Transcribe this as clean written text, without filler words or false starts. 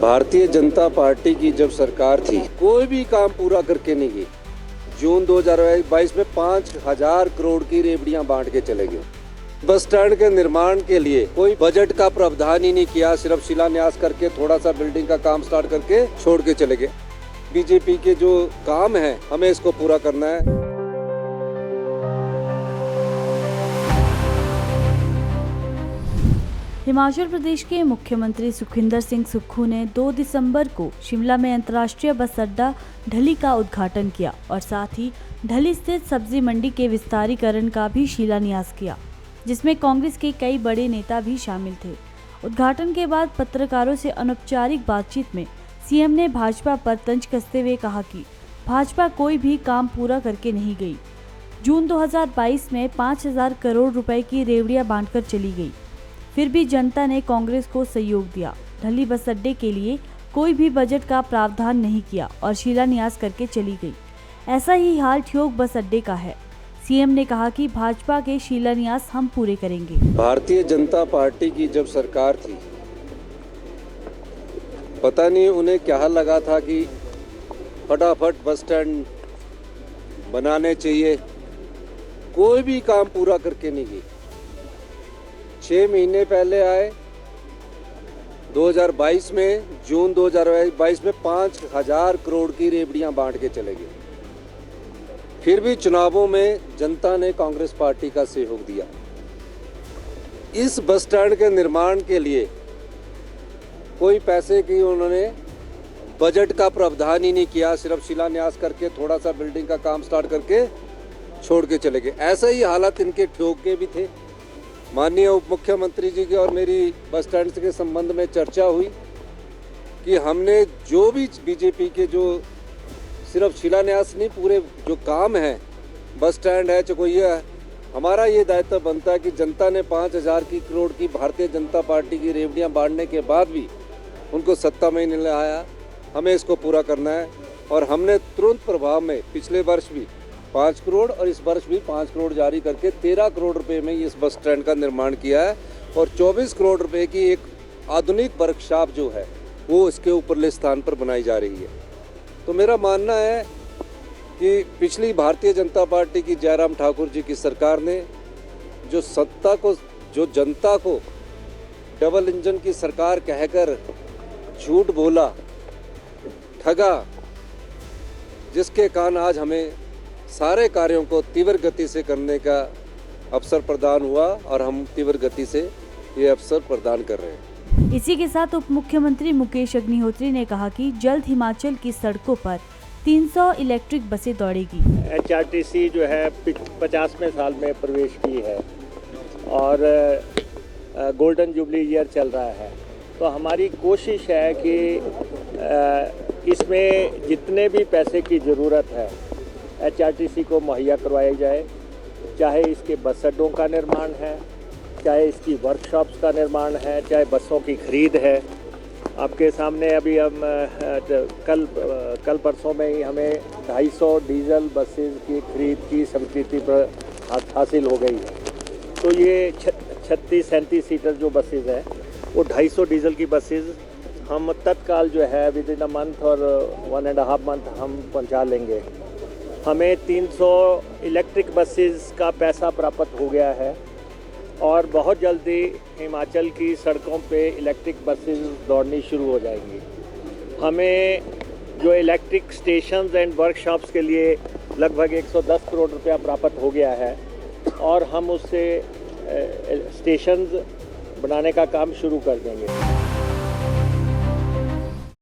Bharatiya Janata party की जब सरकार थी, कोई भी काम पूरा करके नहीं गई। जून 2022 में 5,000 करोड़ की रेवड़ियां बांट के चले गए। बस स्टैंड के निर्माण के लिए कोई बजट का प्रावधान ही नहीं किया, सिर्फ शिलान्यास करके थोड़ा सा बिल्डिंग का काम स्टार्ट करके छोड़ के चले गए। बीजेपी के जो काम है, हमें इसको पूरा करना है। हिमाचल प्रदेश के मुख्यमंत्री सुखविंदर सिंह सुक्खू ने 2 दिसंबर को शिमला में अंतर्राष्ट्रीय बस अड्डा ढली का उद्घाटन किया और साथ ही ढली स्थित सब्जी मंडी के विस्तारीकरण का भी शिलान्यास किया, जिसमें कांग्रेस के कई बड़े नेता भी शामिल थे। उद्घाटन के बाद पत्रकारों से अनौपचारिक बातचीत में सीएम ने भाजपा पर तंज कसते हुए कहा कि भाजपा कोई भी काम पूरा करके नहीं गई। जून 2022 में 5,000 करोड़ रुपए की रेवड़ियां बांटकर चली गई, फिर भी जनता ने कांग्रेस को सहयोग दिया। ढली बस अड्डे के लिए कोई भी बजट का प्रावधान नहीं किया और शिलान्यास करके चली गई। ऐसा ही हाल ठियोग बस अड्डे का है। सीएम ने कहा कि भाजपा के शिलान्यास हम पूरे करेंगे। भारतीय जनता पार्टी की जब सरकार थी, पता नहीं उन्हें क्या लगा था कि फटाफट बस स्टैंड बनाने चाहिए, कोई भी काम पूरा करके नहीं गई। 6 महीने पहले आए 2022 में, जून 2022 में 5,000 करोड़ की रेवड़ियां बांट के चले गए। फिर भी चुनावों में जनता ने कांग्रेस पार्टी का सहयोग दिया। इस बस स्टैंड के निर्माण के लिए कोई पैसे की उन्होंने बजट का प्रावधान ही नहीं किया, सिर्फ शिलान्यास करके थोड़ा सा बिल्डिंग का काम स्टार्ट करके छोड़ के चले गए। ऐसा ही हालत इनके ठियोग के भी थे। माननीय उप मुख्यमंत्री जी की और मेरी बस स्टैंड के संबंध में चर्चा हुई कि हमने जो भी बीजेपी के जो सिर्फ शिलान्यास नहीं, पूरे जो काम है, बस स्टैंड है, चकोइया है, हमारा ये दायित्व बनता है कि जनता ने 5,000 करोड़ की भारतीय जनता पार्टी की रेवड़ियां बांटने के बाद भी उनको सत्ता में नहीं लाया, हमें इसको पूरा करना है। और हमने तुरंत प्रभाव में पिछले वर्ष भी 5 करोड़ और इस वर्ष भी 5 करोड़ जारी करके 13 करोड़ रुपए में इस बस स्टैंड का निर्माण किया है और 24 करोड़ रुपए की एक आधुनिक वर्कशॉप जो है वो इसके ऊपरले स्थान पर बनाई जा रही है। तो मेरा मानना है कि पिछली भारतीय जनता पार्टी की जयराम ठाकुर जी की सरकार ने जो सत्ता को, जो जनता को डबल इंजन की सरकार कहकर झूठ बोला, ठगा, जिसके कारण आज हमें सारे कार्यों को तीव्र गति से करने का अवसर प्रदान हुआ और हम तीव्र गति से ये अवसर प्रदान कर रहे हैं। इसी के साथ उप मुख्यमंत्री मुकेश अग्निहोत्री ने कहा कि जल्द हिमाचल की सड़कों पर 300 इलेक्ट्रिक बसें दौड़ेगी। HRTC जो है 50वें साल में प्रवेश की है और गोल्डन जुबली ईयर चल रहा है, तो हमारी कोशिश है कि इसमें जितने भी पैसे की ज़रूरत है HRTC को मुहैया करवाई जाए, चाहे इसके बस अड्डों का निर्माण है, चाहे इसकी वर्कशॉप्स का निर्माण है, चाहे बसों की खरीद है। आपके सामने अभी हम कल परसों में ही हमें 250 डीजल बसेस की खरीद की स्वीकृति पर हासिल हो गई है। तो ये 36-37 सीटर जो बसेस हैं वो 250 डीजल की बसेस हम तत्काल जो है विद इन अ मंथ और 1.5 मंथ हम पहुंचा लेंगे। हमें 300 इलेक्ट्रिक बसेस का पैसा प्राप्त हो गया है और बहुत जल्दी हिमाचल की सड़कों पे इलेक्ट्रिक बसेस दौड़नी शुरू हो जाएंगी। हमें जो इलेक्ट्रिक स्टेशंस एंड वर्कशॉप्स के लिए लगभग 110 करोड़ रुपया प्राप्त हो गया है और हम उससे स्टेशंस बनाने का काम शुरू कर देंगे।